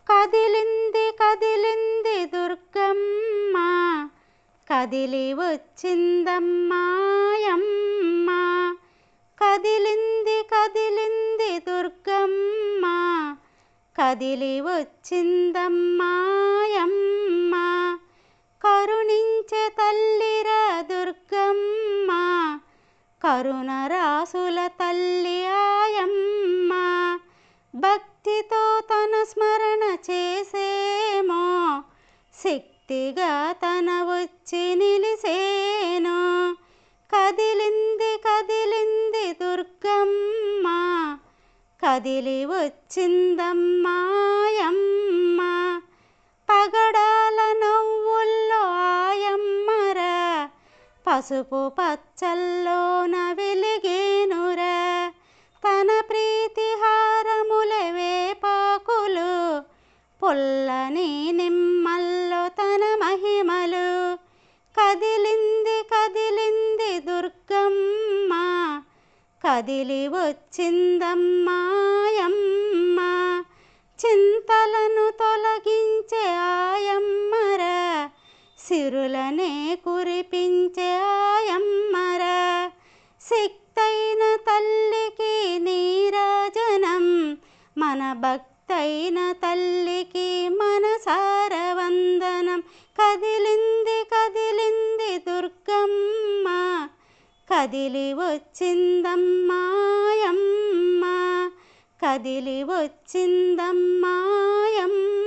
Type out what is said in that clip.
కదిలింది కదిలింది దుర్గమ్మ, కదిలి వచ్చిందమ్మాయమ్మ. కదిలింది కదిలింది దుర్గమ్మ, కదిలి వచ్చిందమ్మాయమ్మ. కరుణించే తల్లిరా దుర్గమ్మ, కరుణ రాసుల తల్లి ఆయమ్మ. భక్తితో తన స్మరణ చేసేమో, శక్తిగా తన వచ్చి నిలిసేను. కదిలింది కదిలింది దుర్గమ్మ, కదిలి వచ్చిందమ్మాయమ్మ. పగడాల నవ్వుల్లో ఆయమ్మరా, పసుపు పచ్చల్లోన వెలిగేనురా. తన ప్రీతి హారముల వేపాకులు, పొల్లని నిమ్మల్లో తన మహిమలు. కదిలింది కదిలింది దుర్గమ్మ, కదిలి వచ్చిందమ్మాయమ్మ. చింతలను తొలగించే ఆయమ్మరా, సిరులనే కురిపించే ఆయమ్మరా. శక్తైన తల్లికి నీరాజనం, మన భక్తైన తల్లికి మనసార వందనం. కదిలింది కదిలింది దుర్గమ్మ, కదిలి వచ్చిందమ్మాయమ్మ, కదిలి వచ్చిందమ్మాయమ్మ.